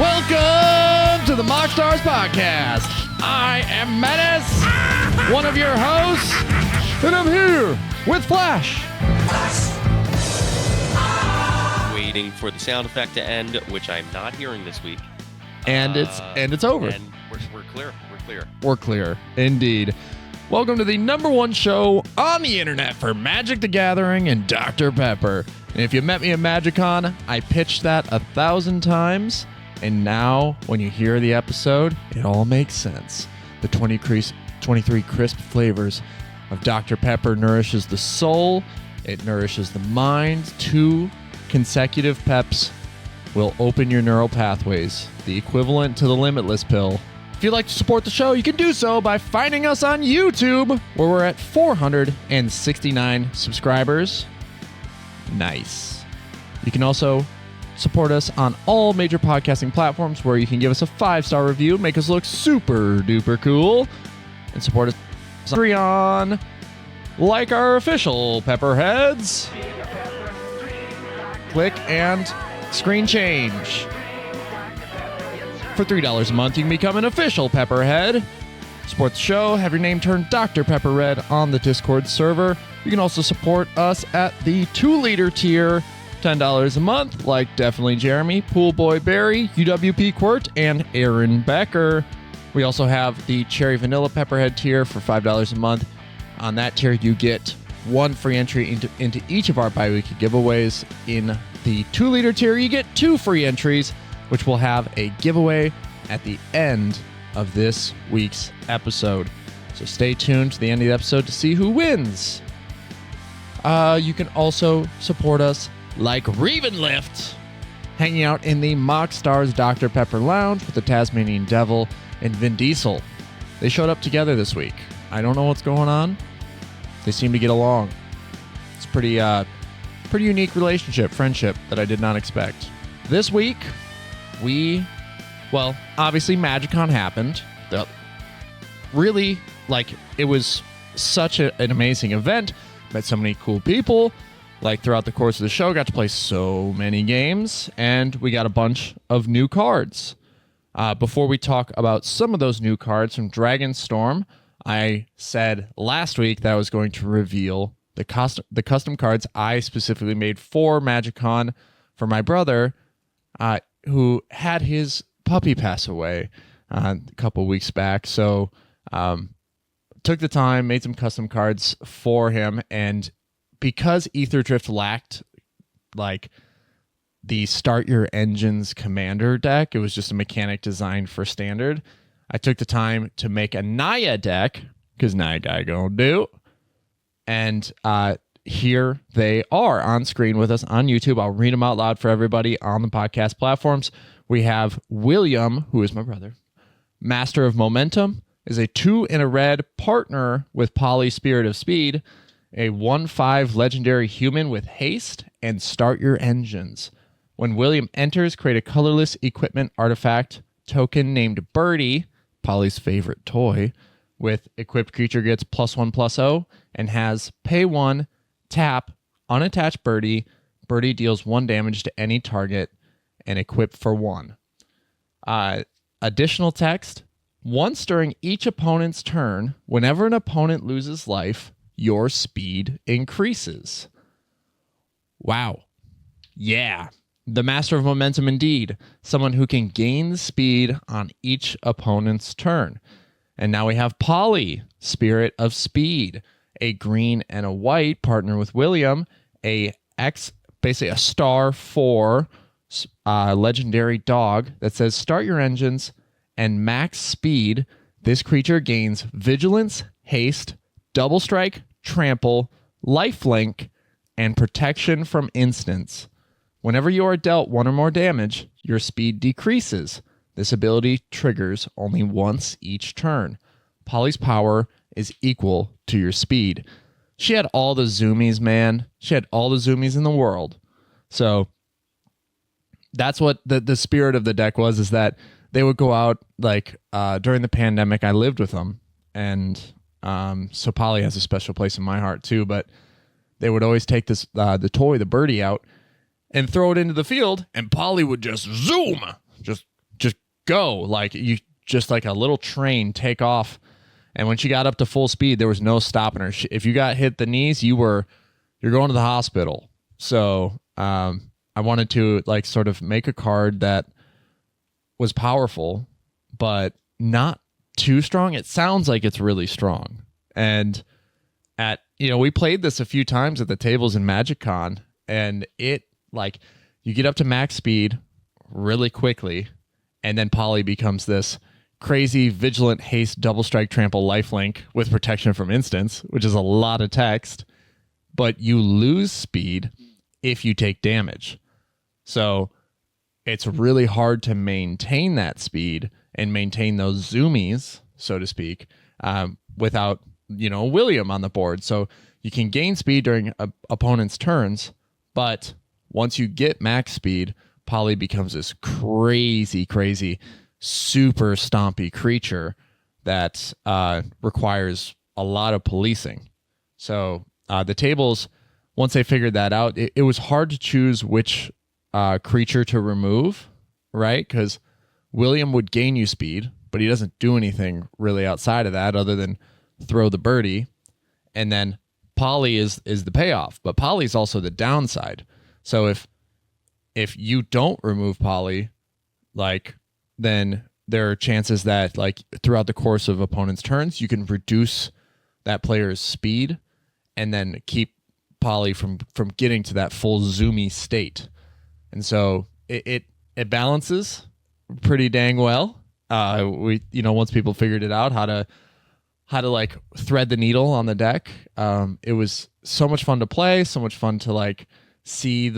Welcome to the MoxStars podcast. I am Menace, one of your hosts, and I'm here with Flash. Waiting for the sound effect to end, which I'm not hearing this week. And it's over. And we're clear. We're clear, indeed. Welcome to the #1 show on the internet for Magic the Gathering and Dr. Pepper. And if you met me at MagicCon, I pitched that 1,000 times. And now, when you hear the episode, it all makes sense. The 23 crisp flavors of Dr. Pepper nourishes the soul. It nourishes the mind. 2 consecutive peps will open your neural pathways, the equivalent to the Limitless pill. If you'd like to support the show, you can do so by finding us on YouTube, where we're at 469 subscribers. Nice. You can also support us on all major podcasting platforms, where you can give us a 5-star review, make us look super duper cool, and support us on Patreon, like our official Pepperheads. Click and screen change. For $3 a month, you can become an official Pepperhead. Support the show, have your name turned Dr. Pepper Red on the Discord server. You can also support us at the 2-liter tier, $10 a month, like Definitely Jeremy, Poolboy Barry, UWP Quirt, and Aaron Becker. We also have the Cherry Vanilla Pepperhead tier for $5 a month. On that tier, you get 1 free entry into each of our bi-weekly giveaways. In the 2-liter tier, you get 2 free entries, which will have a giveaway at the end of this week's episode. So stay tuned to the end of the episode to see who wins. You can also support us like Ravenlift, hanging out in the MoxStars Dr. Pepper Lounge with the Tasmanian Devil and Vin Diesel. They showed up together this week. I don't know what's going on. They seem to get along. It's pretty unique relationship, friendship that I did not expect. This week, obviously MagicCon happened. Really, it was such an amazing event. Met so many cool people. Throughout the course of the show, got to play so many games, and we got a bunch of new cards. Before we talk about some of those new cards from DragonStorm, I said last week that I was going to reveal the custom cards I specifically made for MagicCon for my brother, who had his puppy pass away a couple weeks back. So took the time, made some custom cards for him, and because AETHERDRIFT lacked the Start Your Engines commander deck, it was just a mechanic designed for standard. I took the time to make a Naya deck, because Naya guy gonna do. And here they are on screen with us on YouTube. I'll read them out loud for everybody on the podcast platforms. We have William, who is my brother. Master of Momentum is a 2 in a red partner with Poly Spirit of Speed, a 1/5 legendary human with haste and Start Your Engines. When William enters, create a colorless equipment artifact token named Birdie, Polly's favorite toy, with equipped creature gets +1/+0 and has pay 1, tap, unattach Birdie. Birdie deals 1 damage to any target and equip for 1. Additional text: once during each opponent's turn, whenever an opponent loses life, your speed increases. Wow. Yeah. The Master of Momentum indeed. Someone who can gain speed on each opponent's turn. And now we have Polly, Spirit of Speed, a green and a white partner with William, basically a star 4 legendary dog that says start your engines and max speed. This creature gains vigilance, haste, double strike, trample, lifelink, and protection from instants. Whenever you are dealt 1 or more damage, your speed decreases. This ability triggers only once each turn. Polly's power is equal to your speed. She had all the zoomies, man. She had all the zoomies in the world. So that's what the spirit of the deck was, is that they would go out during the pandemic. I lived with them, and so Polly has a special place in my heart too, but they would always take this the toy, the birdie, out and throw it into the field, and Polly would just zoom, just go. Like you just like a little train take off. And when she got up to full speed, there was no stopping her. If you got hit the knees, you're going to the hospital. So I wanted to like sort of make a card that was powerful, but not too strong. It sounds like it's really strong. And we played this a few times at the tables in MagicCon, and it like you get up to max speed really quickly, and then Polly becomes this crazy vigilant haste double strike trample lifelink with protection from instants, which is a lot of text, but you lose speed if you take damage. So it's really hard to maintain that speed and maintain those zoomies, so to speak, without William on the board. So you can gain speed during opponent's turns, but once you get max speed, Polly becomes this crazy, super stompy creature that requires a lot of policing. So the tables, once they figured that out, it was hard to choose which creature to remove, right? Because William would gain you speed, but he doesn't do anything really outside of that other than throw the birdie. And then Polly is the payoff, but Polly's also the downside. So if you don't remove Polly, like, then there are chances that like throughout the course of opponent's turns, you can reduce that player's speed and then keep Polly from getting to that full zoomy state. And so it balances pretty dang well. Once people figured it out, how to like thread the needle on the deck, it was so much fun to play, so much fun to like see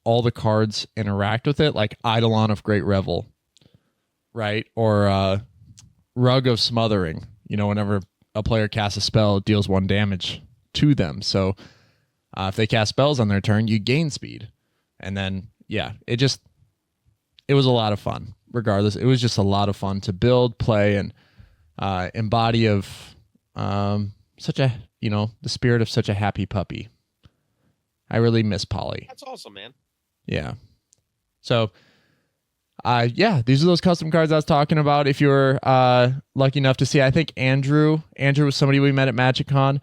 all the cards interact with it, like Eidolon of Great Revel, right? Or Rug of Smothering. Whenever a player casts a spell, it deals 1 damage to them. So if they cast spells on their turn, you gain speed. And then, yeah, it was a lot of fun. Regardless, it was just a lot of fun to build, play, and embody of such a, the spirit of such a happy puppy. I really miss Polly. That's awesome, man. Yeah. So, these are those custom cards I was talking about. If you're lucky enough to see, I think Andrew was somebody we met at MagicCon.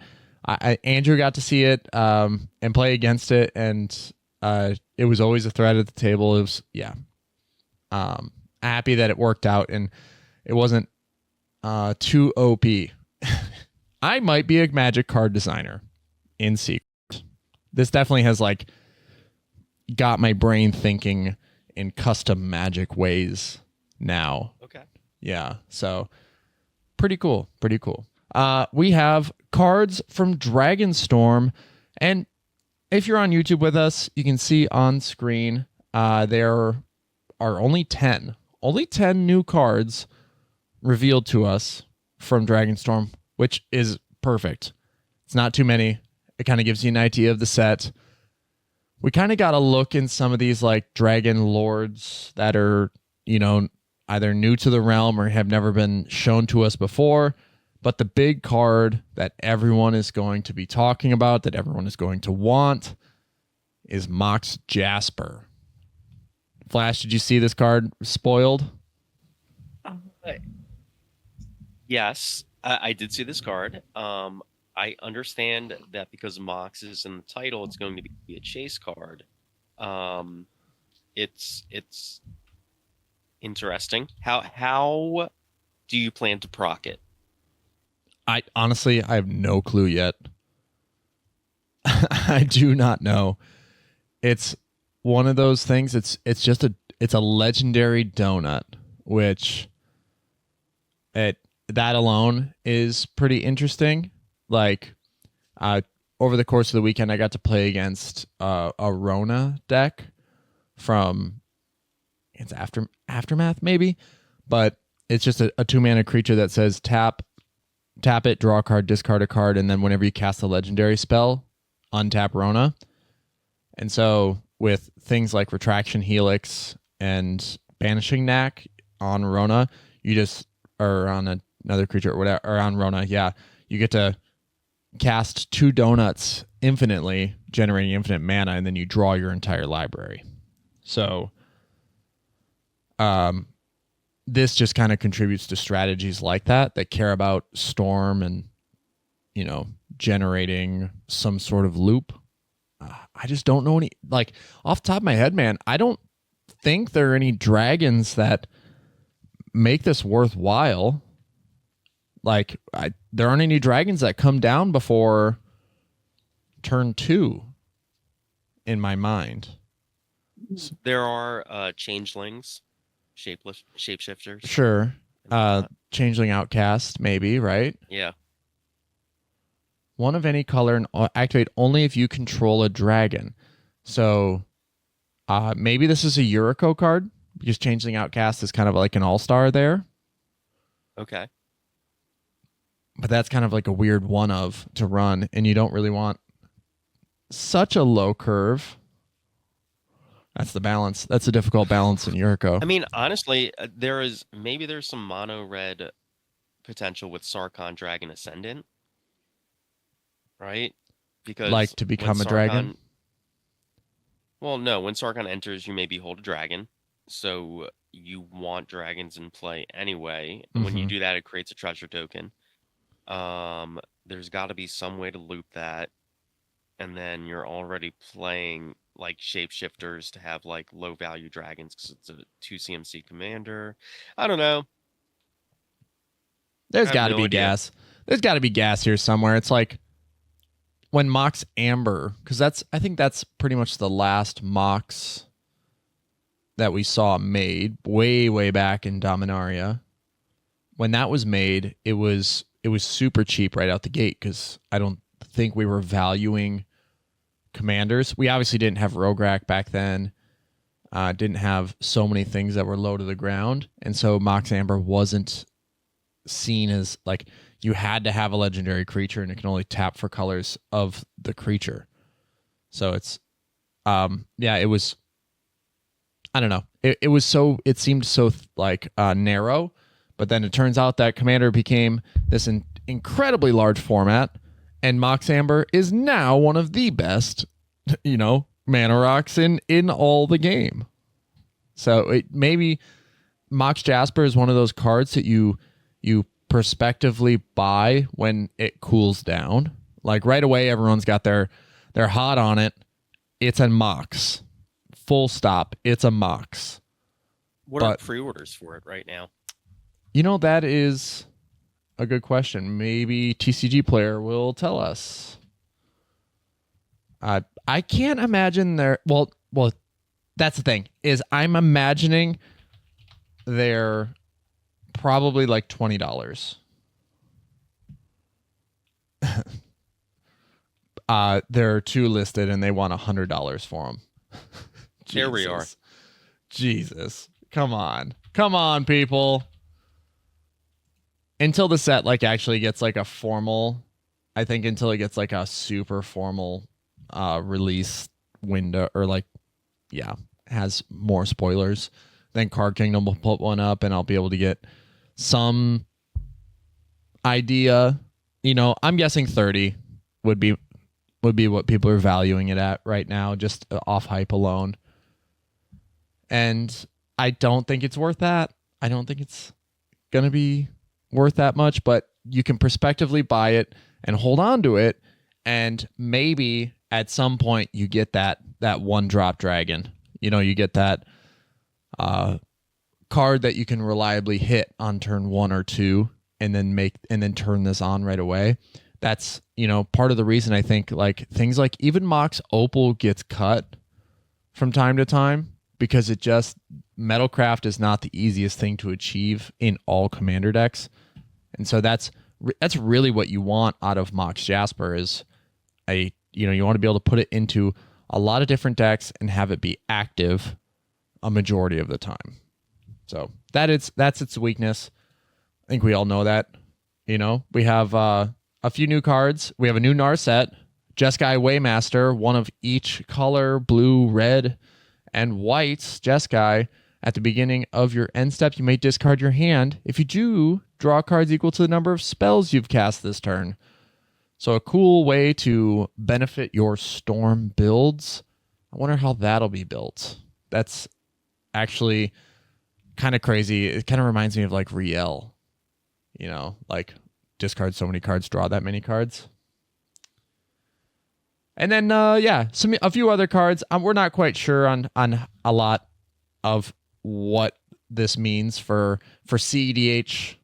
Andrew got to see it and play against it, and it was always a threat at the table. It was, happy that it worked out and it wasn't too OP. I might be a Magic card designer in secret. This definitely has like got my brain thinking in custom Magic ways now. Okay. Yeah. So pretty cool. We have cards from DragonStorm, and if you're on YouTube with us, you can see on screen there are only 10 new cards revealed to us from DragonStorm, which is perfect. It's not too many. It kind of gives you an idea of the set. We kind of got a look in some of these like Dragon Lords that are, either new to the realm or have never been shown to us before. But the big card that everyone is going to be talking about, that everyone is going to want, is Mox Jasper. Flash, did you see this card spoiled? Yes, I did see this card. I understand that because Mox is in the title, it's going to be a chase card. It's interesting. How do you plan to proc it? I have no clue yet. I do not know. It's one of those things. It's a legendary donut, which that alone is pretty interesting. Like, over the course of the weekend, I got to play against a Rona deck from Aftermath, maybe, but it's just a 2-mana creature that says tap it, draw a card, discard a card, and then whenever you cast a legendary spell, untap Rona. And so with things like Retraction Helix and Banishing Knack on Rona, or on another creature or whatever, or on Rona, you get to cast 2 donuts infinitely, generating infinite mana, and then you draw your entire library. So this just kind of contributes to strategies like that care about storm and, generating some sort of loop. I just don't know any, like, off the top of my head, man, I don't think there are any dragons that make this worthwhile. Like, there aren't any dragons that come down before turn 2 in my mind. There are changelings, shapeshifters. Sure. Changeling Outcast, maybe, right? Yeah. One of any color and activate only if you control a dragon. So maybe this is a Yuriko card, because Changeling Outcast is kind of like an all-star there. Okay. But that's kind of like a weird one of to run, and you don't really want such a low curve. That's the balance. That's a difficult balance in Yuriko. I mean, honestly, there's some mono red potential with Sarkhan Dragon Ascendant, right? Because like to become a dragon? Well, no. When Sarkhan enters, you maybe hold a dragon, so you want dragons in play anyway. And when you do that, it creates a treasure token. There's got to be some way to loop that, and then you're already playing like shapeshifters to have like low value dragons because it's a 2 CMC commander. I don't know. There's got to be gas. There's got to be gas here somewhere. It's like when Mox Amber, because I think that's pretty much the last Mox that we saw made way back in Dominaria. When that was made, it was super cheap right out the gate, because I don't think we were valuing commanders. We obviously didn't have Rograk back then. Didn't have so many things that were low to the ground, and so Mox Amber wasn't seen as like you had to have a legendary creature, and it can only tap for colors of the creature. So it's it was, I don't know. It seemed so like narrow, but then it turns out that Commander became this incredibly large format, and Mox Amber is now one of the best, mana rocks in all the game. So maybe Mox Jasper is one of those cards that you prospectively buy when it cools down. Like right away, everyone's got they're hot on it. It's a Mox. Full stop. It's a Mox. What are pre-orders for it right now? That is a good question. Maybe TCG Player will tell us. I can't imagine well, that's the thing, is I'm imagining they're probably like $20. There are 2 listed, and they want $100 for them. There we are. Jesus. Come on, people. Until the set actually gets a formal, I think until it gets a super formal release window, or has more spoilers, then Card Kingdom will put one up, and I'll be able to get some idea. I'm guessing 30 would be what people are valuing it at right now, just off hype alone. And I don't think it's worth that. I don't think it's gonna be worth that much, but you can prospectively buy it and hold on to it, and maybe at some point you get that one drop dragon. You get that card that you can reliably hit on turn 1 or 2, and then turn this on right away. That's part of the reason I think things like even Mox Opal gets cut from time to time, because Metalcraft is not the easiest thing to achieve in all commander decks. And so that's really what you want out of Mox Jasper, is you want to be able to put it into a lot of different decks and have it be active a majority of the time. So that's its weakness. I think we all know that. We have a few new cards. We have a new Narset, Jeskai Waymaster, one of each color, blue, red, and white Jeskai. At the beginning of your end step, you may discard your hand. If you do, draw cards equal to the number of spells you've cast this turn. So a cool way to benefit your Storm builds. I wonder how that'll be built. That's actually kind of crazy. It kind of reminds me of like Riel, you know, like discard so many cards, draw that many cards. And then yeah, a few other cards. We're not quite sure on a lot of what this means for cEDH.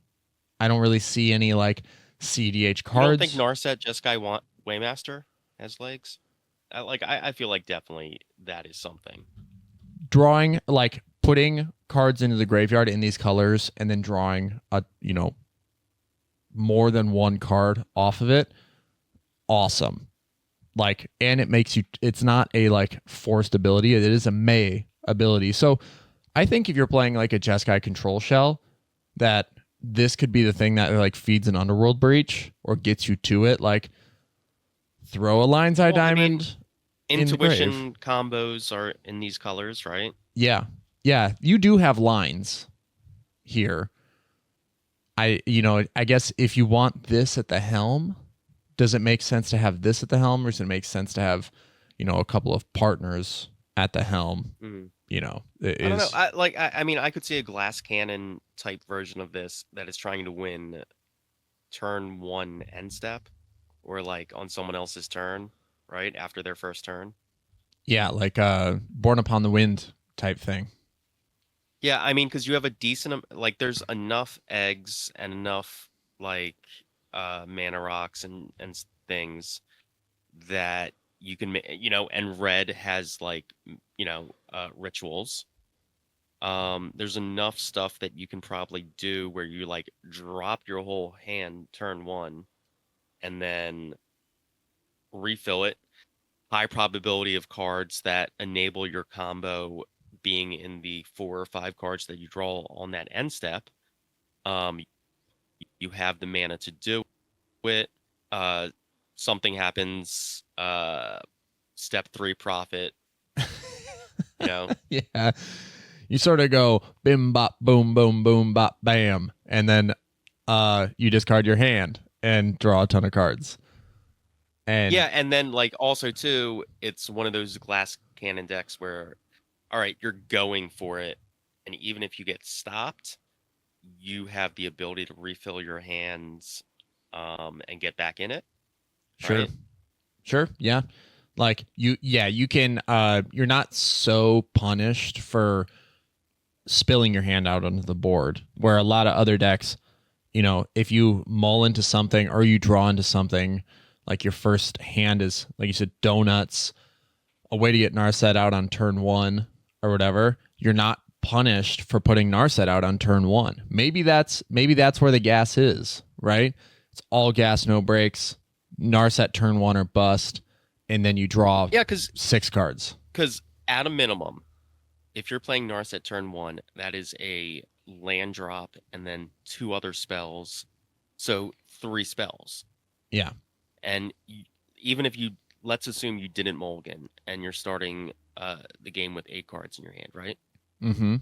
I don't really see any like cEDH cards. I don't think Narset Jeskai Waymaster has legs. I feel like definitely that is something. Drawing, like putting cards into the graveyard in these colors and then drawing a, you know, more than one card off of it. Awesome. Like, and it makes you, it's not a like forced ability. It is a May ability. So I think if you're playing like a Jeskai control shell, that this could be the thing that like feeds an Underworld Breach or gets you to it. Like throw a Lion's Eye Diamond. Intuition combos are in these colors, right? Yeah. Yeah. You do have lines here. I guess if you want this at the helm, does it make sense to have this at the helm, or does it make sense to have, you know, a couple of partners at the helm? You know, I don't know. I mean, I could see a glass cannon type version of this that is trying to win turn 1 end step, or like on someone else's turn, right after their first turn. Yeah, like Born Upon the Wind type thing. Yeah, I mean, because you have a decent, like, there's enough eggs and enough like mana rocks and things that you can, you know, and red has like, you know, rituals. There's enough stuff that you can probably do where you like drop your whole hand turn 1 and then refill it. High probability of cards that enable your combo being in the 4 or 5 cards that you draw on that end step. You have the mana to do it. Something happens, step 3 profit. You know? Yeah. You sort of go bim bop boom boom boom bop bam, and then you discard your hand and draw a ton of cards. And yeah, and then like also too, it's one of those glass cannon decks where, all right, you're going for it, and even if you get stopped, you have the ability to refill your hands and get back in it. Sure. Right? Sure. Yeah. Like you can, you're not so punished for spilling your hand out onto the board, where a lot of other decks, you know, if you mull into something or you draw into something, like your first hand is, like you said, donuts, a way to get Narset out on turn 1 or whatever, you're not punished for putting Narset out on turn 1. Maybe that's where the gas is, right? It's all gas, no breaks. Narset turn 1 or bust, and then you draw 6 cards. Because at a minimum, if you're playing Narset turn 1, that is a land drop and then 2 other spells, so 3 spells. Yeah. And even if you, let's assume you didn't mulligan and you're starting the game with 8 cards in your hand, right? Mm-hmm.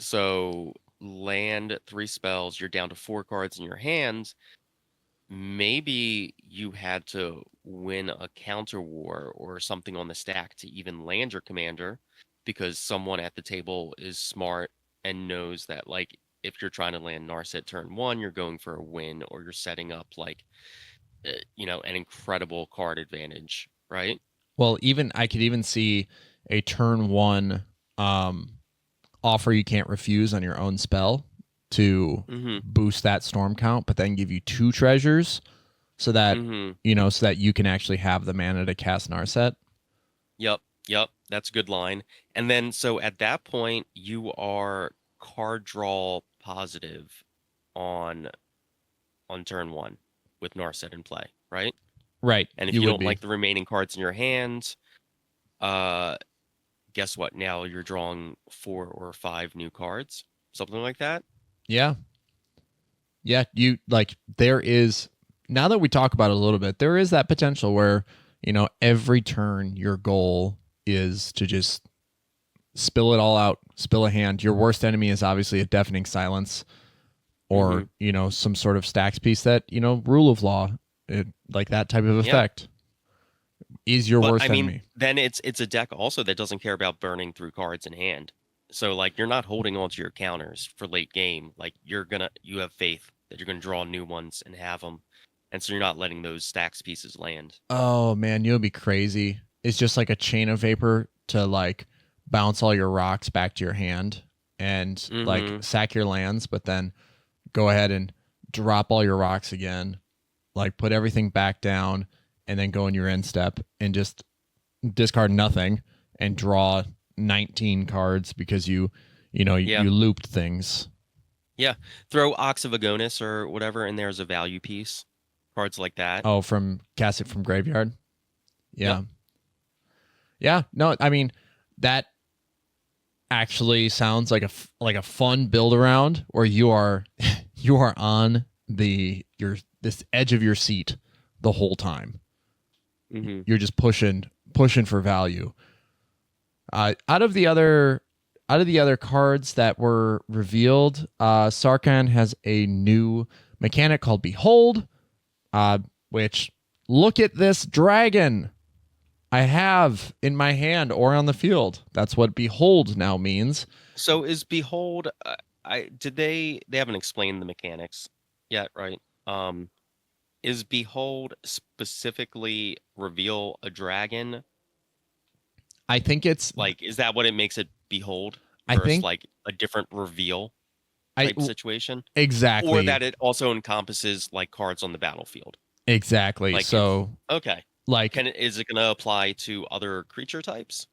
So land 3 spells, you're down to 4 cards in your hand. Maybe you had to win a counter war or something on the stack to even land your commander, because someone at the table is smart and knows that, like, if you're trying to land Narset turn 1, you're going for a win, or you're setting up like, you know, an incredible card advantage, right? Well, I could even see a turn 1 offer you can't refuse on your own spell to boost that storm count, but then give you 2 treasures so that you know, so that you can actually have the mana to cast Narset. Yep, that's a good line. And then so at that point you are card draw positive on turn 1 with Narset in play, right? Right. And if you don't like the remaining cards in your hand, guess what? Now you're drawing 4 or 5 new cards, something like that. Yeah. Yeah, you like, there is, now that we talk about it a little bit, there is that potential where, you know, every turn your goal is to just spill it all out, spill a hand. Your worst enemy is obviously a deafening silence, or you know, some sort of stacks piece that, you know, rule of law, like that type of effect is your worst enemy. Then it's a deck also that doesn't care about burning through cards in hand. So like you're not holding on to your counters for late game. Like you have faith that you're gonna draw new ones and have them, and so you're not letting those stacks pieces land. Oh man, you'll be crazy. It's just like a chain of vapor to like bounce all your rocks back to your hand and like sack your lands, but then go ahead and drop all your rocks again, like put everything back down, and then go in your end step and just discard nothing and draw 19 cards because you looped things. Yeah, throw Ox of Agonis or whatever in there as a value piece. Cards like that. Oh, from cast it from graveyard. Yeah. Yep. Yeah. No, I mean that actually sounds like a fun build around where you are on this edge of your seat the whole time. You're just pushing for value. Out of the other cards that were revealed, Sarkhan has a new mechanic called Behold, which, look at this dragon I have in my hand or on the field. That's what Behold now means. So is Behold, they haven't explained the mechanics yet, right? Is Behold specifically reveal a dragon? I think it's like, is that what it makes it Behold? I think like a different reveal type situation. Exactly. Or that it also encompasses like cards on the battlefield. Exactly. Like so okay. Like, is it going to apply to other creature types?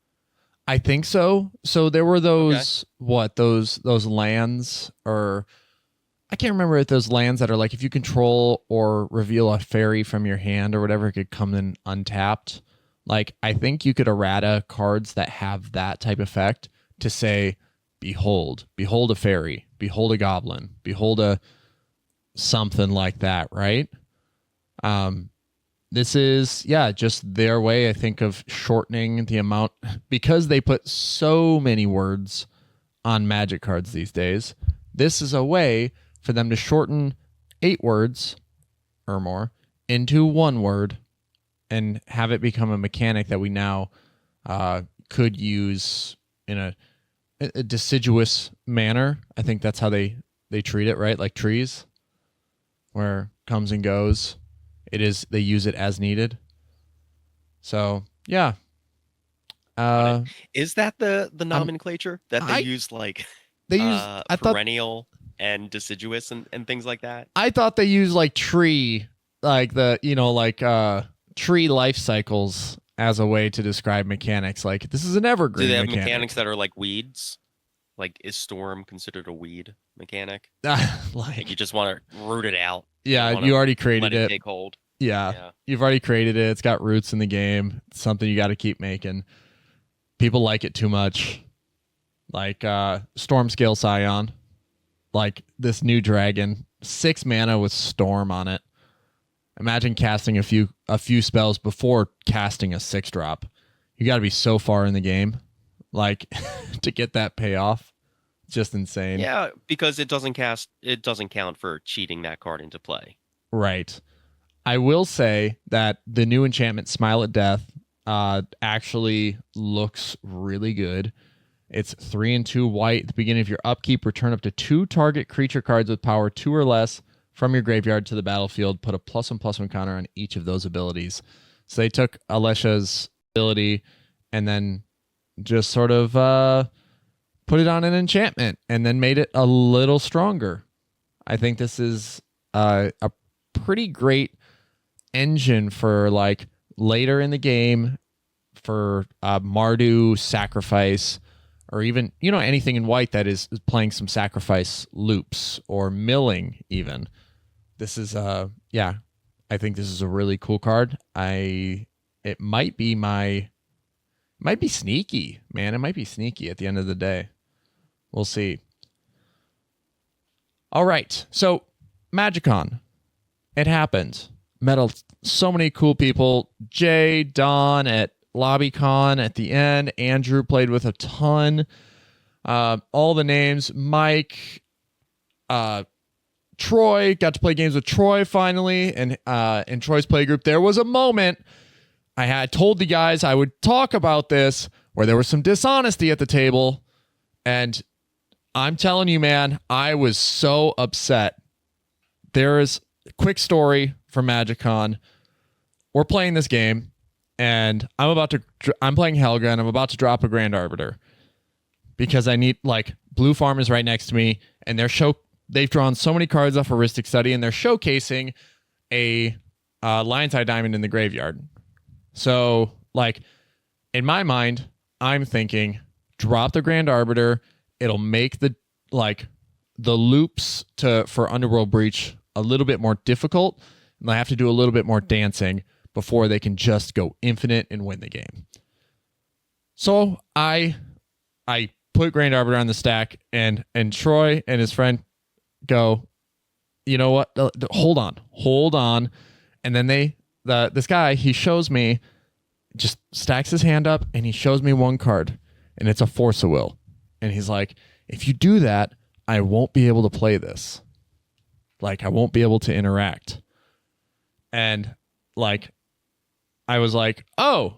I think so. So there were those those lands, or I can't remember if those lands that are like if you control or reveal a fairy from your hand or whatever, it could come in untapped. Like, I think you could errata cards that have that type of effect to say, behold a fairy, behold a goblin, behold a something like that, right? This is, just their way, I think, of shortening the amount, because they put so many words on Magic cards these days. This is a way for them to shorten 8 words or more into 1 word and have it become a mechanic that we now could use in a deciduous manner. I think that's how they treat it, right? Like trees, where comes and goes. They use it as needed. So yeah. Is that the nomenclature that they use? Like they use perennial and deciduous and things like that? I thought they used like tree, like tree life cycles as a way to describe mechanics. Like, this is an evergreen. Do they have mechanic. Mechanics that are like weeds? Like, is Storm considered a weed mechanic? like you just want to root it out. Yeah, you already created it. Take hold. Yeah, you've already created it. It's got roots in the game. It's something you got to keep making. People like it too much. Like Storm Scale Scion. Like this new dragon, 6 mana with Storm on it. Imagine casting a few spells before casting a 6-drop. You got to be so far in the game, like, to get that payoff. Just insane. Yeah, because it doesn't count for cheating that card into play. Right. I will say that the new enchantment, Smile at Death, actually looks really good. It's 3 and 2 white. At the beginning of your upkeep, return up to 2 target creature cards with power 2 or less from your graveyard to the battlefield. Put a +1/+1 counter on each of those abilities. So they took Alesha's ability and then just sort of put it on an enchantment and then made it a little stronger. I think this is a pretty great engine for like later in the game for Mardu sacrifice, or even anything in white that is playing some sacrifice loops or milling even. This is I think this is a really cool card. It might be sneaky, man. It might be sneaky at the end of the day. We'll see. All right. So MagicCon, it happened. Met so many cool people. Jay, Don at LobbyCon at the end. Andrew played with a ton. All the names. Mike, Troy, got to play games with Troy finally, and in Troy's playgroup. There was a moment I had told the guys I would talk about this where there was some dishonesty at the table, And I'm telling you, man, I was so upset. There is a quick story from MagicCon. We're playing this game, and I'm playing Helga, and I'm about to drop a Grand Arbiter because I need, like, Blue Farm is right next to me, and they've drawn so many cards off Heuristic Study, and they're showcasing a Lion's Eye Diamond in the graveyard. So, like, in my mind, I'm thinking, drop the Grand Arbiter. It'll make the loops for Underworld Breach a little bit more difficult, and I have to do a little bit more dancing before they can just go infinite and win the game. So I put Grand Arbiter on the stack, and Troy and his friend go, you know what? Hold on. And then this guy, he shows me, just stacks his hand up, and he shows me one card, and it's a Force of Will. And he's like, if you do that, I won't be able to play this. Like, I won't be able to interact. And, like, I was like, oh.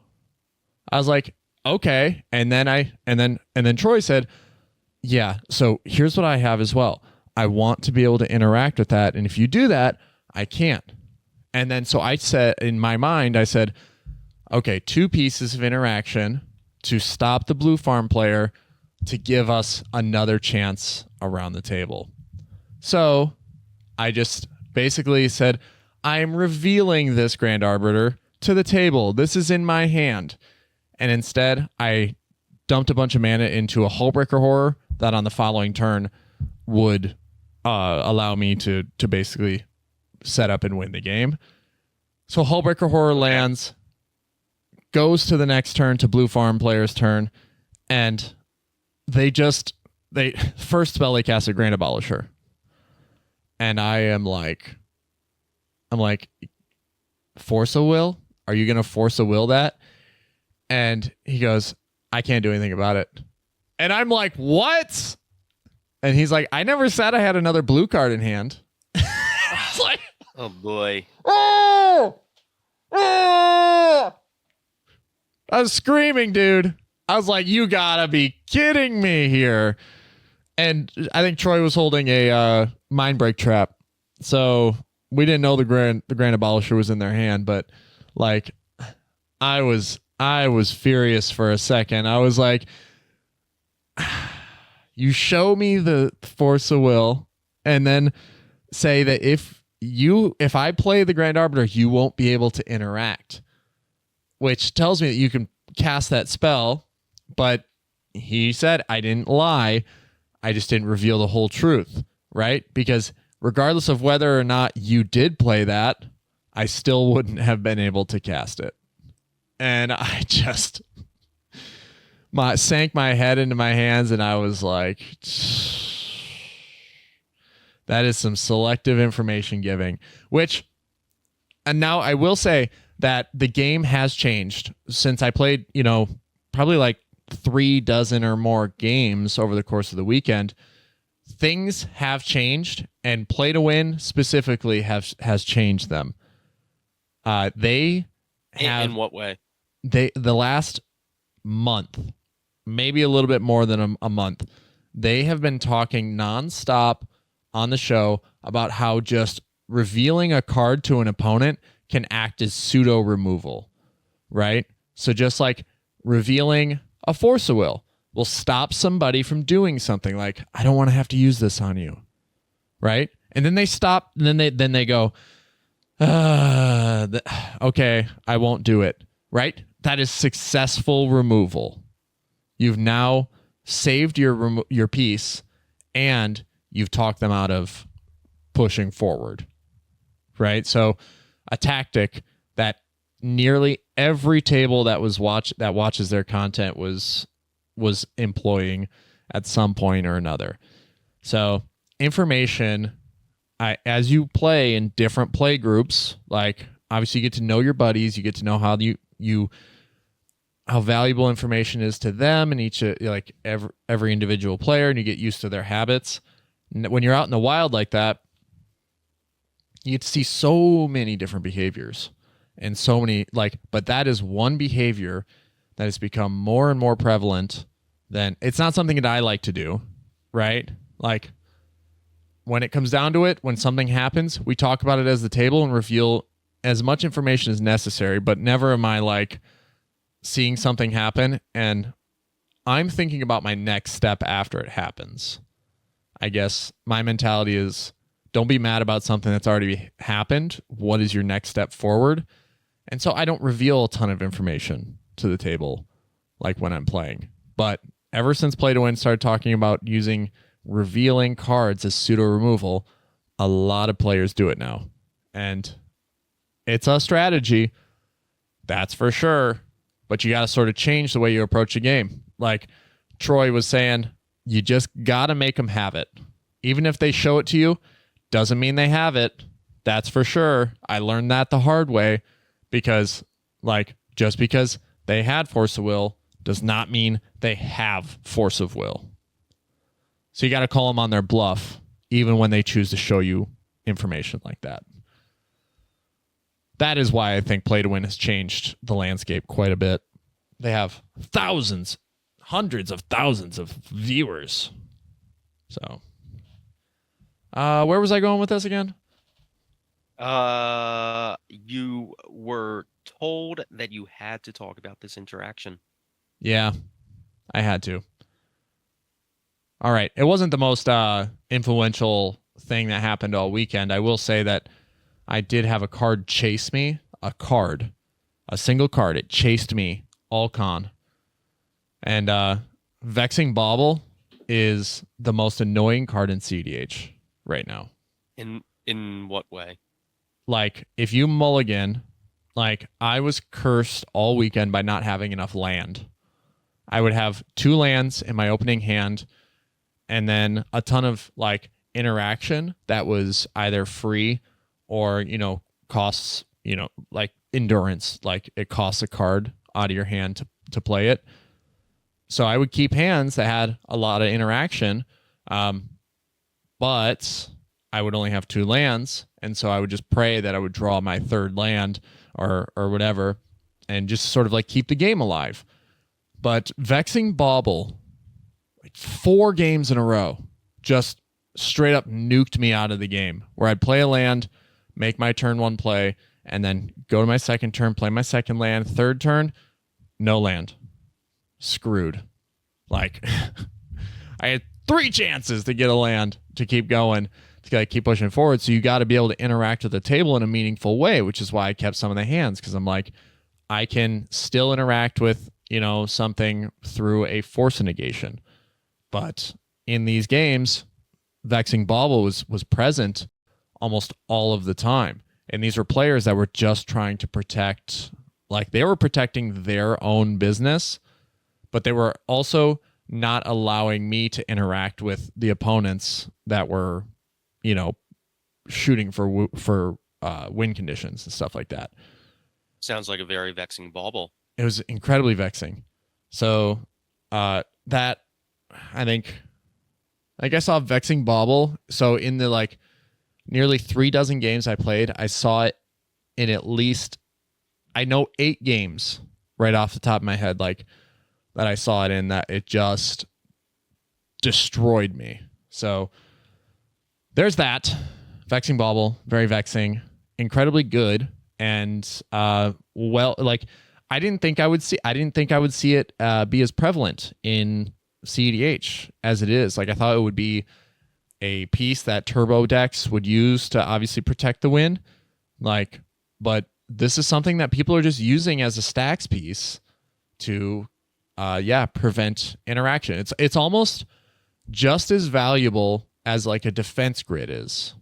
I was like, okay. And then Troy said, yeah, so here's what I have as well. I want to be able to interact with that. And if you do that, I can't. And then so I said, in my mind, I said, okay, 2 pieces of interaction to stop the Blue Farm player to give us another chance around the table. So I just basically said, I am revealing this Grand Arbiter to the table. This is in my hand. And instead, I dumped a bunch of mana into a Hullbreaker Horror that on the following turn would allow me to basically set up and win the game. So Hullbreaker Horror lands, goes to the next turn, to Blue Farm player's turn, and they first spell they cast a Grand Abolisher. And I'm like, Force a Will? Are you going to Force a Will that? And he goes, I can't do anything about it. And I'm like, what? And he's like, I never said I had another blue card in hand. It's like, oh boy. Oh! Oh! I was screaming, dude. I was like, you gotta be kidding me here. And I think Troy was holding a Mindbreak Trap. So we didn't know the Grand Abolisher was in their hand, but like I was furious for a second. I was like, you show me the Force of Will and then say that if I play the Grand Arbiter, you won't be able to interact, which tells me that you can cast that spell. But he said, I didn't lie. I just didn't reveal the whole truth, right? Because regardless of whether or not you did play that, I still wouldn't have been able to cast it. And I just sank my head into my hands, and I was like, that is some selective information giving. And now I will say that the game has changed since I played, probably like 36 or more games over the course of the weekend. Things have changed, and Play to Win specifically has changed them. They have, in what way? The last month, maybe a little bit more than a month, they have been talking nonstop on the show about how just revealing a card to an opponent can act as pseudo removal, right? So just like revealing a Force of Will stop somebody from doing something, like, I don't want to have to use this on you, right? And then they stop, and then they go, okay, I won't do it, right? That is successful removal. You've now saved your piece, and you've talked them out of pushing forward, right? So a tactic that nearly every table that watches their content was employing at some point or another. So information, as you play in different play groups, like obviously you get to know your buddies, you get to know how how valuable information is to them and each like every individual player, and you get used to their habits. When you're out in the wild like that, you get to see so many different behaviors and so many but that is one behavior that has become more and more prevalent then it's not something that I like to do, right? Like, when it comes down to it, when something happens, we talk about it as the table and reveal as much information as necessary, but never am I like seeing something happen and I'm thinking about my next step after it happens. I guess my mentality is don't be mad about something that's already happened. What is your next step forward? And so I don't reveal a ton of information to the table like when I'm playing. But ever since Play to Win started talking about using revealing cards as pseudo removal, a lot of players do it now. And it's a strategy, that's for sure. But you got to sort of change the way you approach a game. Like Troy was saying, you just got to make them have it. Even if they show it to you, doesn't mean they have it. That's for sure. I learned that the hard way because, like, just because they had force of will does not mean they have force of will. So you got to call them on their bluff, even when they choose to show you information like that. That is why I think Play to Win has changed the landscape quite a bit. They have thousands, hundreds of thousands of viewers. So, where was I going with this again? You were told that you had to talk about this interaction. Yeah, I had to. All right. It wasn't the most influential thing that happened all weekend. I will say that I did have a card chase me. A single card. It chased me all con. And Vexing Bauble is the most annoying card in cEDH right now. In what way? Like, if you mulligan, like, I was cursed all weekend by not having enough land. I would have 2 lands in my opening hand, and then a ton of, like, interaction that was either free or, you know, costs, you know, like endurance, like it costs a card out of your hand to play it. So I would keep hands that had a lot of interaction, but I would only have 2 lands, and so I would just pray that I would draw my 3rd land or whatever, and just sort of like keep the game alive. But Vexing Bauble, like 4 games in a row, just straight up nuked me out of the game, where I'd play a land, make my turn 1 play, and then go to my second turn, play my second land, 3rd turn, no land. Screwed. Like, I had 3 chances to get a land to keep going, to keep pushing forward. So you got to be able to interact with the table in a meaningful way, which is why I kept some of the hands, because I'm like, I can still interact with, you know, something through a force negation. But in these games, Vexing Bauble was present almost all of the time. And these were players that were just trying to protect, like, they were protecting their own business, but they were also not allowing me to interact with the opponents that were, you know, shooting for win conditions and stuff like that. Sounds like a very vexing bauble. It was incredibly vexing. So that, I think I saw Vexing Bauble. So in the like nearly 3 dozen games I played, I saw it in at least, I know 8 games right off the top of my head, like that I saw it in, that it just destroyed me. So there's that. Vexing Bauble, very vexing, incredibly good, and well, like I didn't think I would see it be as prevalent in cEDH as it is. Like, I thought it would be a piece that turbo decks would use to obviously protect the win. Like, but this is something that people are just using as a stacks piece to prevent interaction. It's almost just as valuable as like a defense grid is.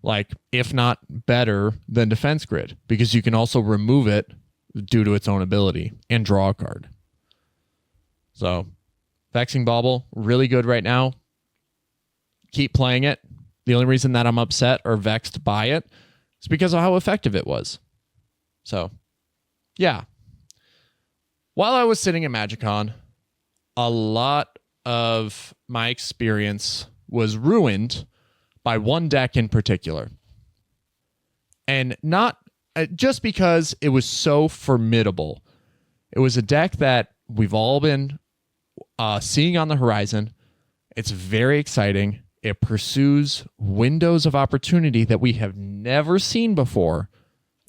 Like, if not better than defense grid, because you can also remove it due to its own ability and draw a card. So Vexing Bauble, really good right now. Keep playing it. The only reason that I'm upset or vexed by it is because of how effective it was. So, yeah. While I was sitting at MagicCon, a lot of my experience was ruined by one deck in particular. And not just because it was so formidable. It was a deck that we've all been seeing on the horizon. It's very exciting. It pursues windows of opportunity that we have never seen before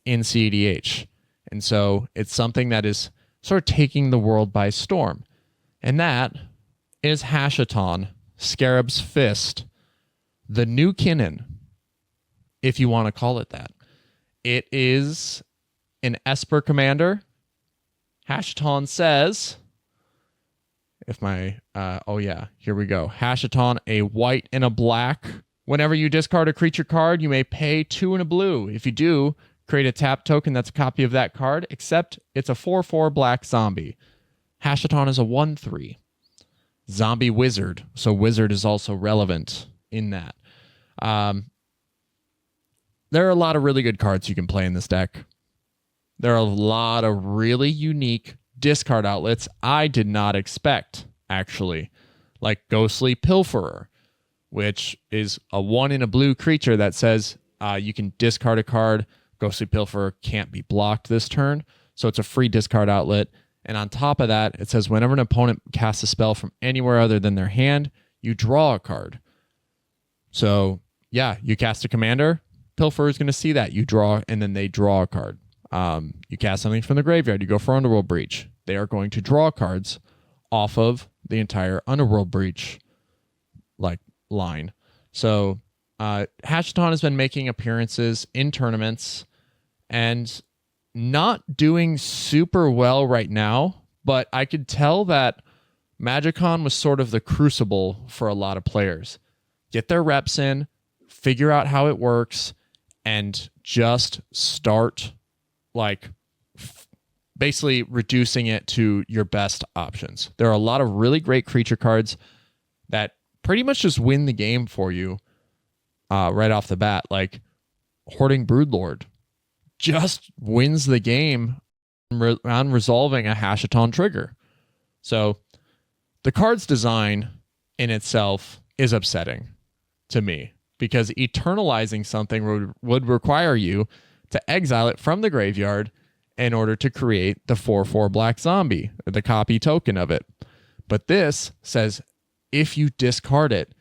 in cEDH. And so it's something that is sort of taking the world by storm. And that is Hashaton, Scarab's Fist, the new Kinnan, if you want to call it that. It is an Esper commander. Hashaton says, here we go. Hashaton, a white and a black. Whenever you discard a creature card, you may pay 2 and a blue. If you do, create a tap token that's a copy of that card, except it's a 4/4 black zombie. Hashaton is a 1/3. Zombie wizard. So wizard is also relevant in that. There are a lot of really good cards you can play in this deck. There are a lot of really unique discard outlets I did not expect, actually. Like Ghostly Pilferer, which is a 1 in a blue creature that says you can discard a card. Ghostly Pilferer can't be blocked this turn, so it's a free discard outlet. And on top of that, it says whenever an opponent casts a spell from anywhere other than their hand, you draw a card. So, yeah, you cast a commander, Pilferer is going to see that. You draw, and then they draw a card. You cast something from the graveyard, you go for Underworld Breach. They are going to draw cards off of the entire Underworld Breach line. So Hashaton has been making appearances in tournaments and not doing super well right now, but I could tell that MagicCon was sort of the crucible for a lot of players. Get their reps in, figure out how it works, and just start basically reducing it to your best options. There are a lot of really great creature cards that pretty much just win the game for you right off the bat. Like Hoarding Broodlord just wins the game on resolving a Hashaton trigger. So the card's design in itself is upsetting to me because eternalizing something would require you to exile it from the graveyard in order to create the 4/4 black zombie, the copy token of it. But this says if you discard it,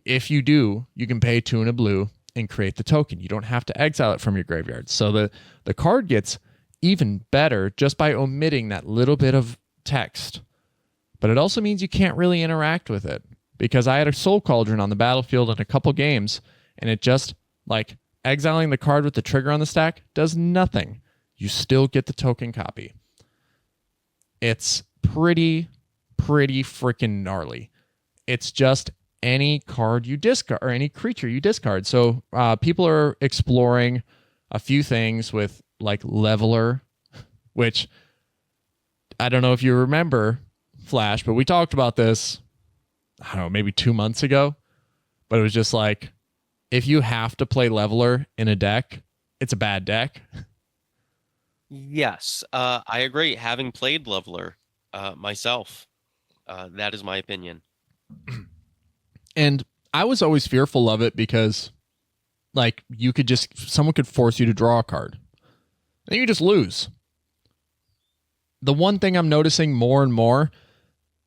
if you do, you can pay 2 and a blue and create the token. You don't have to exile it from your graveyard. So the card gets even better just by omitting that little bit of text. But it also means you can't really interact with it because I had a Soul Cauldron on the battlefield in a couple games, and it just exiling the card with the trigger on the stack does nothing. You still get the token copy. It's pretty freaking gnarly. It's just any card you discard or any creature you discard. So people are exploring a few things with Leveler, which I don't know if you remember, Flash, but we talked about this, I don't know, maybe 2 months ago. But it was just if you have to play Leveler in a deck, it's a bad deck. Yes, I agree. Having played Leveler myself, that is my opinion. And I was always fearful of it because someone could force you to draw a card. And you just lose. The one thing I'm noticing more and more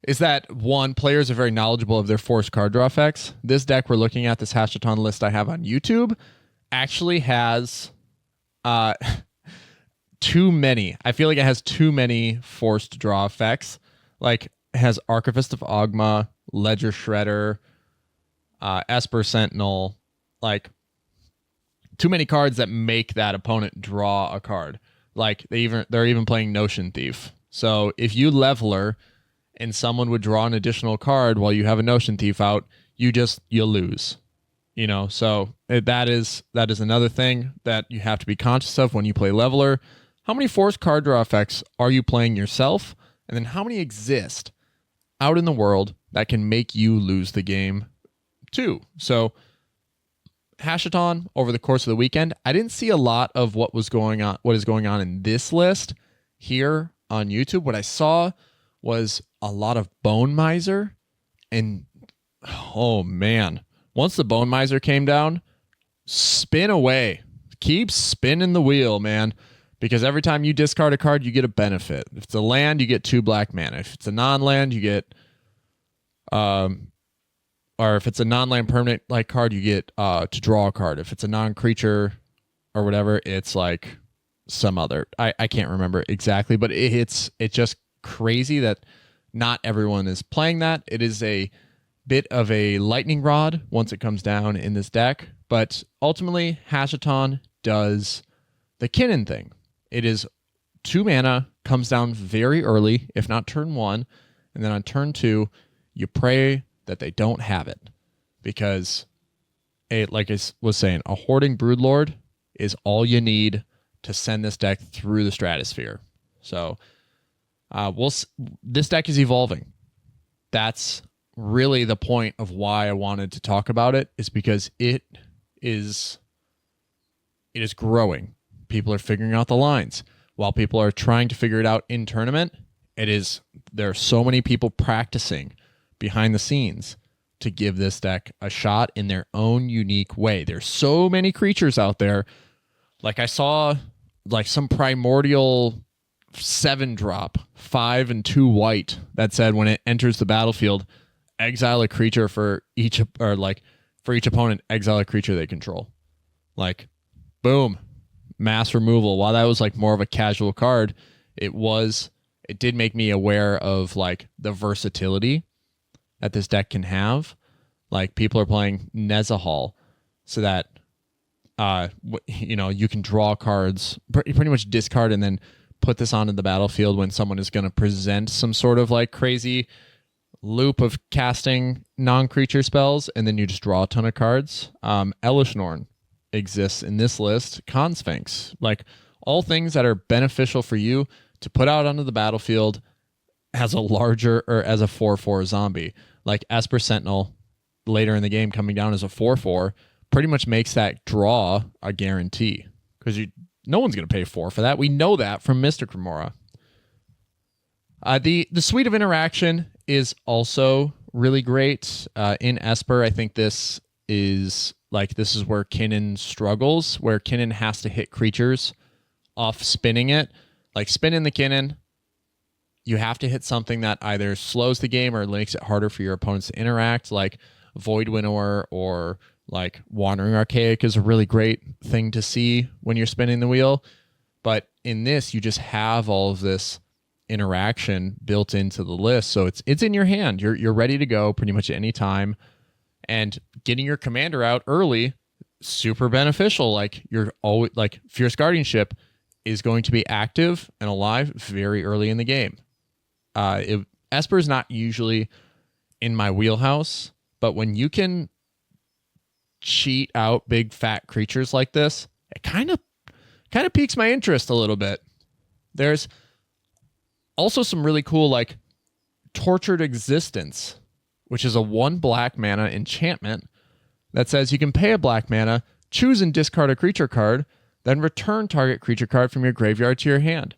is that, one, players are very knowledgeable of their forced card draw effects. This deck we're looking at, this Hashaton list I have on YouTube, actually has too many. I feel like it has too many forced draw effects. It has Archivist of Ogma, Ledger Shredder, Esper Sentinel, too many cards that make that opponent draw a card. They're even playing Notion Thief. So if you Leveler and someone would draw an additional card while you have a Notion Thief out, you'll lose. So that is another thing that you have to be conscious of when you play Leveler. How many forced card draw effects are you playing yourself? And then how many exist out in the world that can make you lose the game too? So Hashaton, over the course of the weekend, I didn't see a lot of what is going on in this list here on YouTube. What I saw was a lot of Bone Miser, and oh man, once the Bone Miser came down, spin away. Keep spinning the wheel, man, because every time you discard a card, you get a benefit. If it's a land, you get 2 black mana. If it's a non-land, you get, or if it's a non-land permanent like card, you get to draw a card. If it's a non-creature or whatever, it's like some other. I can't remember exactly, but it's just crazy that not everyone is playing that. It is a bit of a lightning rod once it comes down in this deck, but ultimately Hashaton does the Kinnan thing. It is 2 mana, comes down very early, if not turn 1, and then on turn 2, you pray that they don't have it, because like I was saying, a Hoarding Broodlord is all you need to send this deck through the stratosphere. So this deck is evolving. That's really the point of why I wanted to talk about it, is because it is growing. People are figuring out the lines. While people are trying to figure it out in tournament, there are so many people practicing behind the scenes to give this deck a shot in their own unique way. There's so many creatures out there. Like I saw like some primordial 7-drop, 5 and 2 white that said when it enters the battlefield, exile a creature for each opponent, exile a creature they control. Like, boom, mass removal. While that was like more of a casual card, it did make me aware of like the versatility that this deck can have. Like people are playing Nezahal so that you can draw cards, pretty much discard and then put this onto the battlefield when someone is going to present some sort of like crazy loop of casting non-creature spells, and then you just draw a ton of cards. Elishnorn exists in this list. Consphinx, like all things that are beneficial for you to put out onto the battlefield as a larger or as a 4/4 zombie. Like Esper Sentinel later in the game coming down as a 4/4 pretty much makes that draw a guarantee, because no one's going to pay 4 for that. We know that from Mystic Remora. The suite of interaction is also really great. In Esper, I think this is where Kinnan struggles, where Kinnan has to hit creatures off spinning it. Like spinning the Kinnan, you have to hit something that either slows the game or makes it harder for your opponents to interact, like Void Winnower or like Wandering Archaic is a really great thing to see when you're spinning the wheel. But in this, you just have all of this interaction built into the list, so it's in your hand. You're ready to go pretty much at any time, and getting your commander out early, super beneficial. Like you're always like Fierce Guardianship is going to be active and alive very early in the game. Esper is not usually in my wheelhouse, but when you can cheat out big fat creatures like this, it kind of piques my interest a little bit. There's also some really cool like Tortured Existence, which is a 1 black mana enchantment that says you can pay a black mana, choose and discard a creature card, then return target creature card from your graveyard to your hand.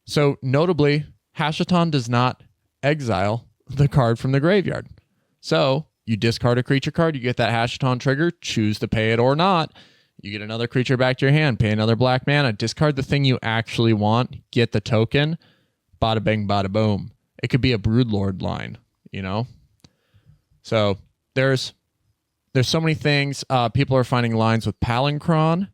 So notably, Hashaton does not exile the card from the graveyard. So you discard a creature card, you get that Hashaton trigger, choose to pay it or not. You get another creature back to your hand, pay another black mana, discard the thing you actually want, get the token, bada bing, bada boom. It could be a Broodlord line, So there's so many things. People are finding lines with Palinchron.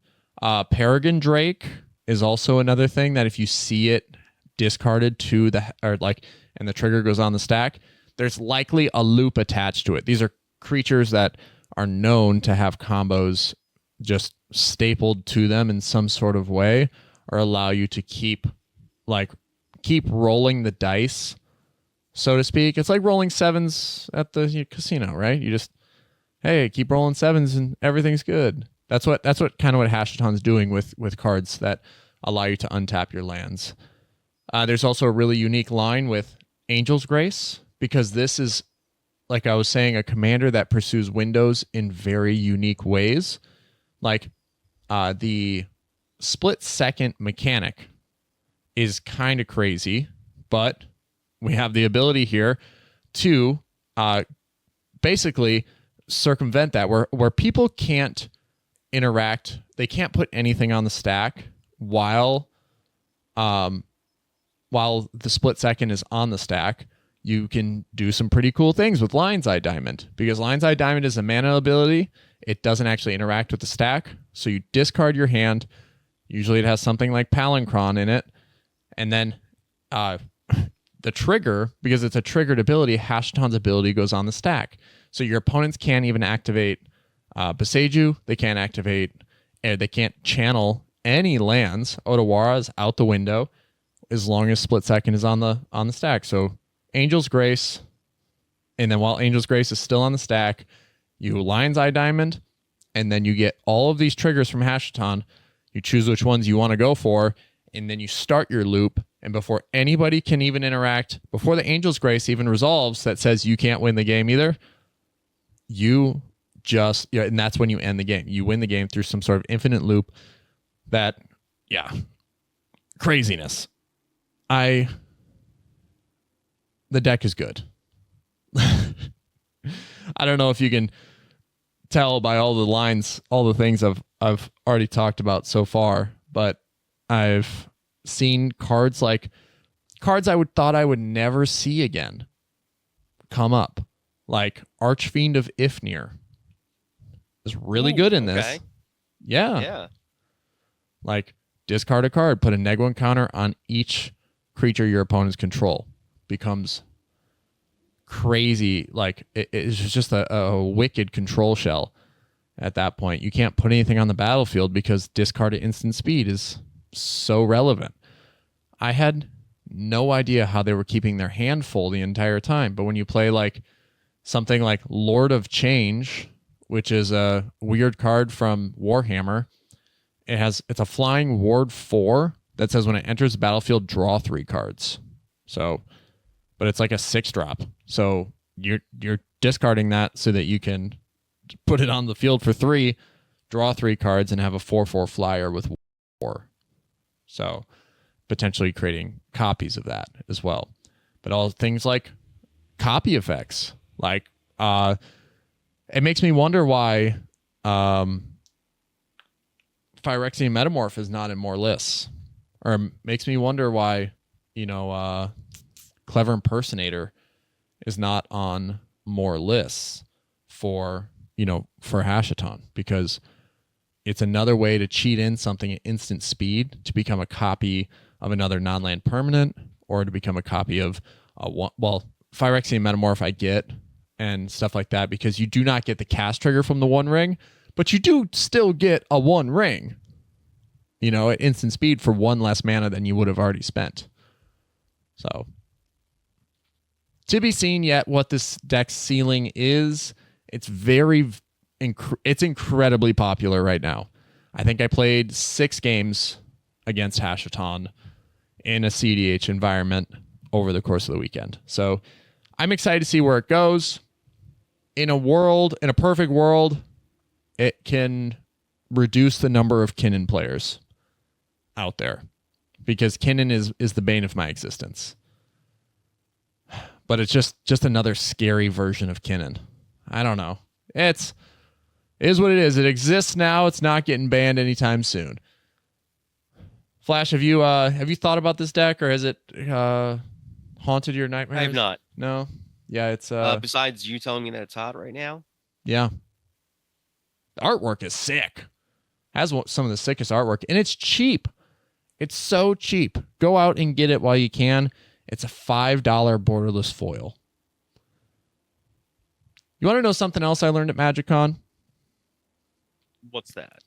Peregrine Drake is also another thing that if you see it discarded to and the trigger goes on the stack, there's likely a loop attached to it. These are creatures that are known to have combos just stapled to them in some sort of way, or allow you to keep rolling the dice, so to speak. It's like rolling 7s at the casino, right? You just, hey, keep rolling 7s and everything's good. That's what kind of what Hashaton's doing with cards that allow you to untap your lands. There's also a really unique line with Angel's Grace, because this is, like I was saying, a commander that pursues windows in very unique ways. Like the split second mechanic is kind of crazy, but we have the ability here to basically circumvent that, where people can't interact. They can't put anything on the stack while while the split second is on the stack, you can do some pretty cool things with Lion's Eye Diamond, because Lion's Eye Diamond is a mana ability. It doesn't actually interact with the stack, so you discard your hand. Usually it has something like Palancron in it, and then the trigger, because it's a triggered ability, Hashaton's ability goes on the stack. So your opponents can't even activate Boseiju. They can't activate, they can't channel any lands. Otawara's out the window as long as split second is on the stack. So Angel's Grace, and then while Angel's Grace is still on the stack, you Lion's Eye Diamond, and then you get all of these triggers from Hashaton. You choose which ones you want to go for, and then you start your loop. And before anybody can even interact, before the Angel's Grace even resolves that says you can't win the game either, you just, and that's when you end the game. You win the game through some sort of infinite loop that, craziness. The deck is good. I don't know if you can tell by all the lines, all the things I've already talked about so far, but I've seen cards I thought I would never see again come up, like Archfiend of Ifnir is really good in this. Okay. Yeah. Like discard a card, put a -1 counter on each creature your opponents control. Becomes crazy. Like it's just a wicked control shell at that point. You can't put anything on the battlefield because discard at instant speed is so relevant. I had no idea how they were keeping their hand full the entire time. But when you play like something like Lord of Change, which is a weird card from Warhammer, it's a flying ward 4 that says when it enters the battlefield, draw 3 cards. So, but it's like a 6-drop. So you're discarding that so that you can put it on the field for 3, draw 3 cards, and have a 4/4 flyer with 4. So potentially creating copies of that as well. But all things like copy effects, like it makes me wonder why Phyrexian Metamorph is not in more lists, or makes me wonder why Clever Impersonator is not on more lists for Hashaton, because it's another way to cheat in something at instant speed to become a copy of another non-land permanent, or to become a copy of Phyrexian Metamorph I get, and stuff like that, because you do not get the cast trigger from the One Ring, but you do still get a One Ring, at instant speed for 1 less mana than you would have already spent. So, to be seen yet what this deck's ceiling is. It's it's incredibly popular right now. I think I played 6 games against Hashaton in a cEDH environment over the course of the weekend. So I'm excited to see where it goes. In a perfect world, it can reduce the number of Kinnan players out there, because Kinnan is the bane of my existence. But it's just another scary version of Kinnan. I don't know. It is what it is. It exists now. It's not getting banned anytime soon. Flash, have you thought about this deck, or has it haunted your nightmares? I have not. No. Yeah, it's besides you telling me that it's hot right now. Yeah. The artwork is sick. Has some of the sickest artwork, and it's cheap. It's so cheap. Go out and get it while you can. It's a $5 borderless foil. You want to know something else I learned at MagicCon? What's that?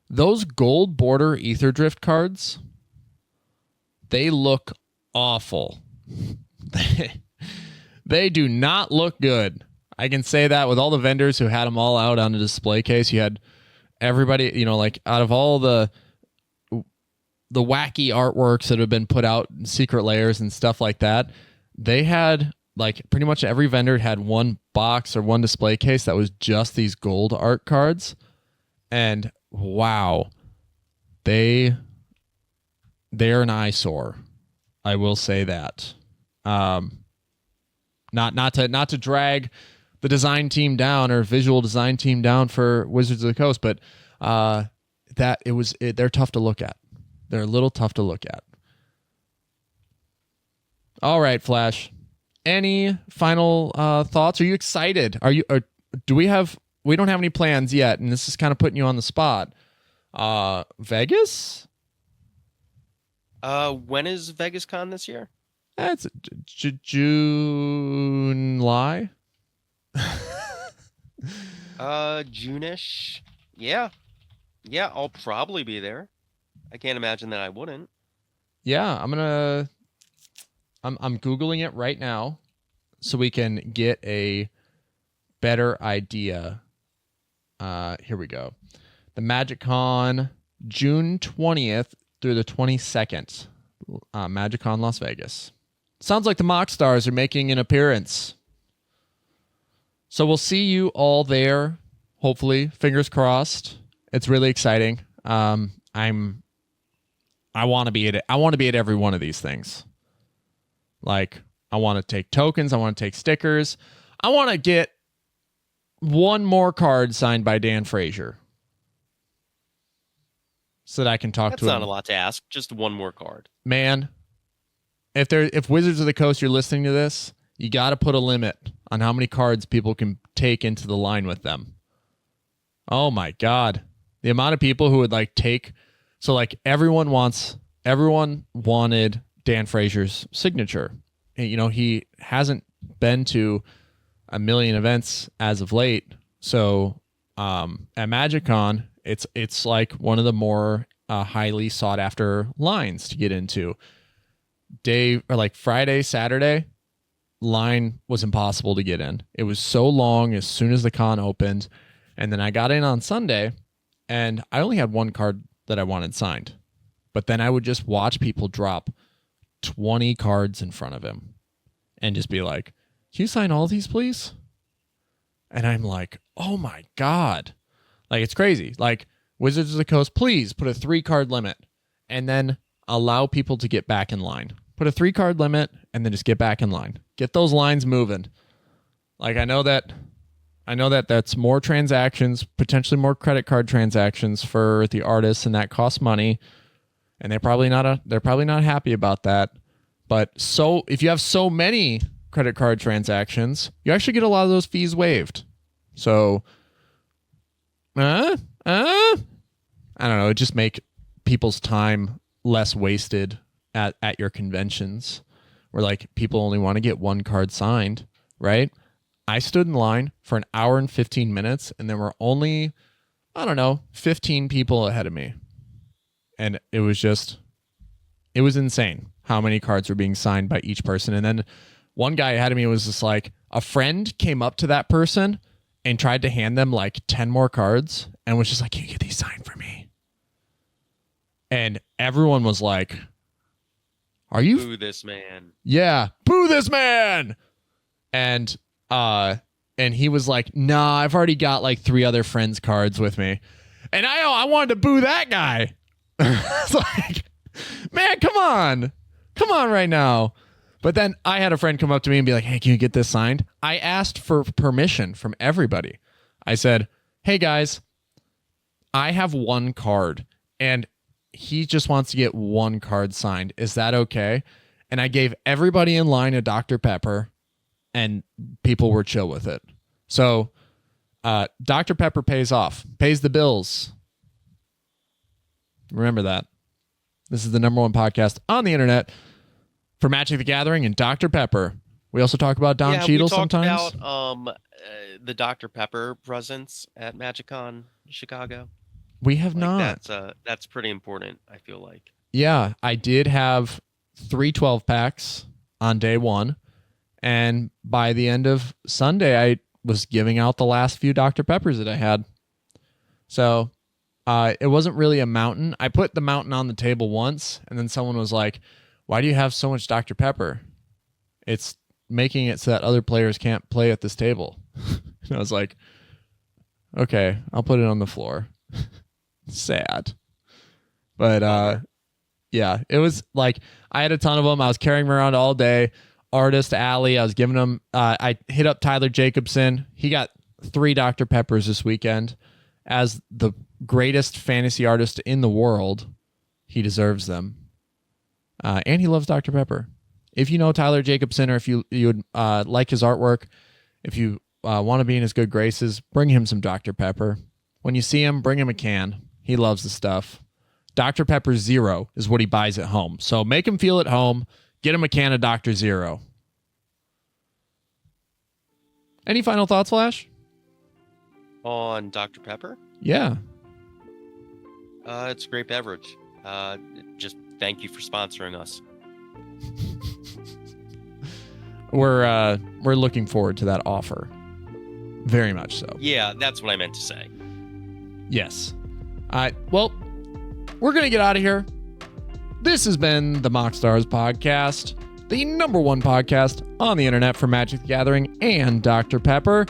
Those gold border AETHERDRIFT cards, they look awful. They do not look good. I can say that with all the vendors who had them all out on a display case. You had everybody, like out of all the wacky artworks that have been put out in secret layers and stuff like that, they had like pretty much every vendor had one box or one display case that was just these gold art cards. And wow, they're an eyesore. I will say that. Not to drag the design team down or visual design team down for Wizards of the Coast, but they're tough to look at. They're a little tough to look at. All right, Flash. Any final thoughts? Are you excited? We don't have any plans yet, and this is kind of putting you on the spot. Vegas? When is VegasCon this year? That's July. June-ish. Yeah. Yeah, I'll probably be there. I can't imagine that I wouldn't. Yeah, I'm Googling it right now so we can get a better idea. Here we go. The MagicCon, June 20th through the 22nd. MagicCon Las Vegas. Sounds like the MoxStars are making an appearance. So we'll see you all there, hopefully. Fingers crossed. It's really exciting. I want to be at it. I want to be at every one of these things. Like, I want to take tokens. I want to take stickers. I want to get one more card signed by Dan Frazier so that I can talk to him. That's not a lot to ask. Just one more card. Man, if Wizards of the Coast, you're listening to this, you got to put a limit on how many cards people can take into the line with them. Oh my God. The amount of people who would take, so everyone wanted Dan Frazier's signature. And, he hasn't been to a million events as of late. So at MagicCon, it's like one of the more highly sought after lines to get into. Friday, Saturday, line was impossible to get in. It was so long as soon as the con opened. And then I got in on Sunday and I only had one card that I wanted signed. But then I would just watch people drop 20 cards in front of him and just be like, can you sign all these, please? And I'm like, oh my God. It's crazy. Wizards of the Coast, please put a 3-card limit and then allow people to get back in line. Put a 3-card limit and then just get back in line. Get those lines moving. I know that that's more transactions, potentially more credit card transactions for the artists, and that costs money. And they're probably not happy about that. But if you have so many credit card transactions, you actually get a lot of those fees waived. So, I don't know. It just make people's time less wasted at your conventions, where people only want to get one card signed, right? I stood in line for an hour and 15 minutes, and there were only, 15 people ahead of me. And it was insane how many cards were being signed by each person. And then one guy ahead of me was just a friend came up to that person and tried to hand them 10 more cards and was just like, can you get these signed for me? And everyone was like, are you... Boo this man. Yeah, boo this man! And he was like, nah, I've already got 3 other friends' cards with me. And I wanted to boo that guy. It's man, come on right now. But then I had a friend come up to me and be like, hey, can you get this signed? I asked for permission from everybody. I said, hey guys, I have one card and he just wants to get one card signed. Is that okay? And I gave everybody in line a Dr. Pepper and people were chill with it. So Dr. Pepper pays the bills. Remember that. This is the #1 podcast on the internet for Magic the Gathering and Dr. Pepper. We also talk about Don Cheadle sometimes. Yeah, we talked about the Dr. Pepper presence at MagicCon Chicago. We have not. That's pretty important, I feel like. Yeah, I did have 3 12-packs on day 1. And by the end of Sunday, I was giving out the last few Dr. Peppers that I had. So it wasn't really a mountain. I put the mountain on the table once, and then someone was like, why do you have so much Dr. Pepper? It's making it so that other players can't play at this table. And I was like, okay, I'll put it on the floor. Sad. But yeah, it was I had a ton of them. I was carrying them around all day. Artist Alley, I was giving them, I hit up Tyler Jacobson. He got 3 Dr. Peppers this weekend. As the greatest fantasy artist in the world, he deserves them. And he loves Dr. Pepper. If you know Tyler Jacobson, or if you would like his artwork, if you want to be in his good graces, bring him some Dr. Pepper. When you see him, bring him a can. He loves the stuff. Dr. Pepper Zero is what he buys at home. So make him feel at home. Get him a can of Dr. Zero. Any final thoughts, Flash? On Dr. Pepper? Yeah. It's a great beverage. Just thank you for sponsoring us. We're looking forward to that offer. Very much so. Yeah, that's what I meant to say. Yes. All right. Well, we're going to get out of here. This has been the MoxStars podcast, the #1 podcast on the internet for Magic the Gathering and Dr. Pepper.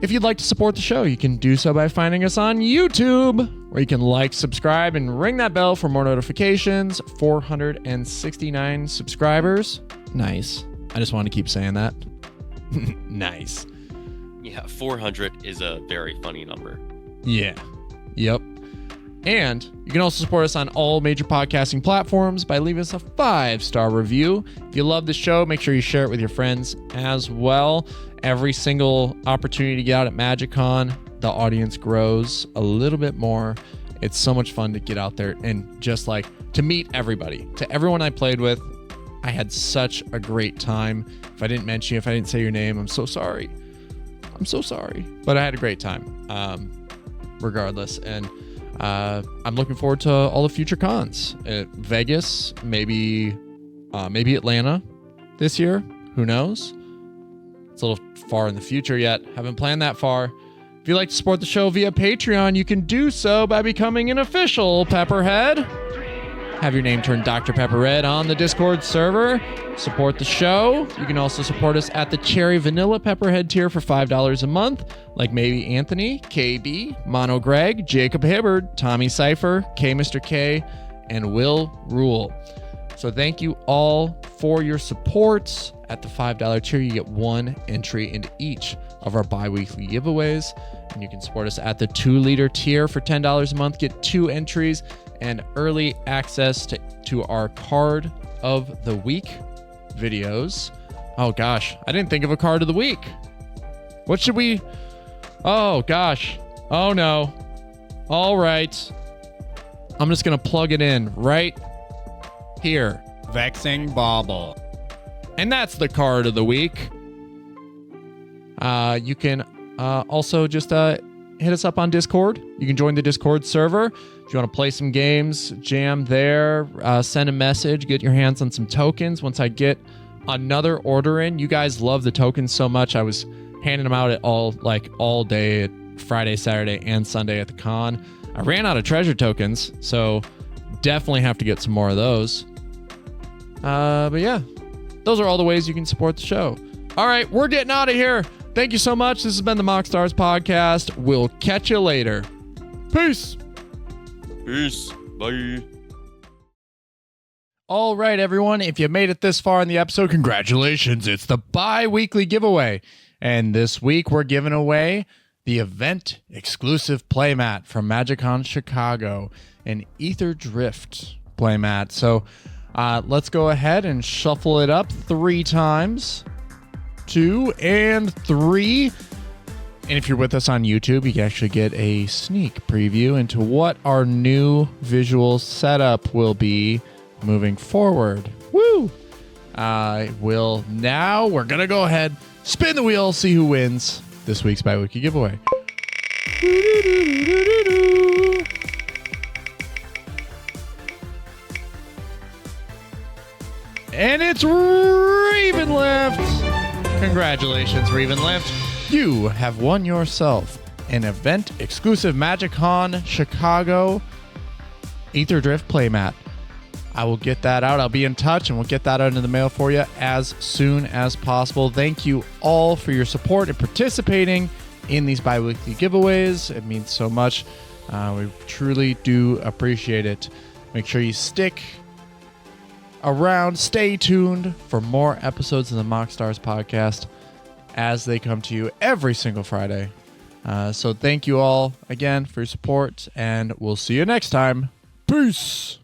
If you'd like to support the show, you can do so by finding us on YouTube, where you can like, subscribe, and ring that bell for more notifications. 469 subscribers. Nice. I just wanted to keep saying that. Nice. Yeah, 400 is a very funny number. Yeah. Yep. And you can also support us on all major podcasting platforms by leaving us a 5-star review. If you love the show, make sure you share it with your friends as well. Every single opportunity to get out at MagicCon, the audience grows a little bit more. It's so much fun to get out there and just like to meet everybody. To everyone I played with, I had such a great time. If I didn't mention you, if I didn't say your name, I'm so sorry. I'm so sorry. But I had a great time, regardless. And I'm looking forward to all the future cons. Vegas, maybe Atlanta this year. Who knows? It's a little far in the future yet. Haven't planned that far. If you'd like to support the show via Patreon, you can do so by becoming an official Pepperhead. Have your name turned Dr. Pepper Red on the Discord server. Support the show. You can also support us at the Cherry Vanilla Pepperhead tier for $5 a month, like maybe Anthony, KB, Mono Greg, Jacob Hibbard, Tommy Cypher, K Mr. K, and Will Rule. So thank you all for your support. At the $5 tier, you get 1 entry into each of our bi-weekly giveaways. And you can support us at the 2-liter tier for $10 a month, get 2 entries and early access to our card of the week videos. Oh gosh, I didn't think of a card of the week. What should we... Oh gosh. Oh no. All right. I'm just going to plug it in right here. Vexing Bauble. And that's the card of the week. You can also just hit us up on Discord. You can join the Discord server. If you want to play some games, jam there, send a message, get your hands on some tokens. Once I get another order in, you guys love the tokens so much. I was handing them out at all day at Friday, Saturday, and Sunday at the con. I ran out of treasure tokens, so definitely have to get some more of those. But yeah, those are all the ways you can support the show. All right, we're getting out of here. Thank you so much. This has been the MoxStars podcast. We'll catch you later. Peace. Peace. Bye. All right, everyone. If you made it this far in the episode, congratulations. It's the bi-weekly giveaway. And this week, we're giving away the event-exclusive playmat from MagicCon Chicago, an AETHERDRIFT playmat. So let's go ahead and shuffle it up 3 times. 2 and 3. And if you're with us on YouTube, you can actually get a sneak preview into what our new visual setup will be moving forward. Woo! We're going to go ahead, spin the wheel, see who wins this week's bi-weekly giveaway. And it's Ravenlift! Congratulations, Ravenlift. You have won yourself an event-exclusive MagicCon Chicago AETHERDRIFT playmat. I will get that out. I'll be in touch, and we'll get that out in the mail for you as soon as possible. Thank you all for your support and participating in these bi-weekly giveaways. It means so much. We truly do appreciate it. Make sure you stick around, stay tuned for more episodes of the MoxStars podcast as they come to you every single Friday. So thank you all again for your support, and we'll see you next time. Peace.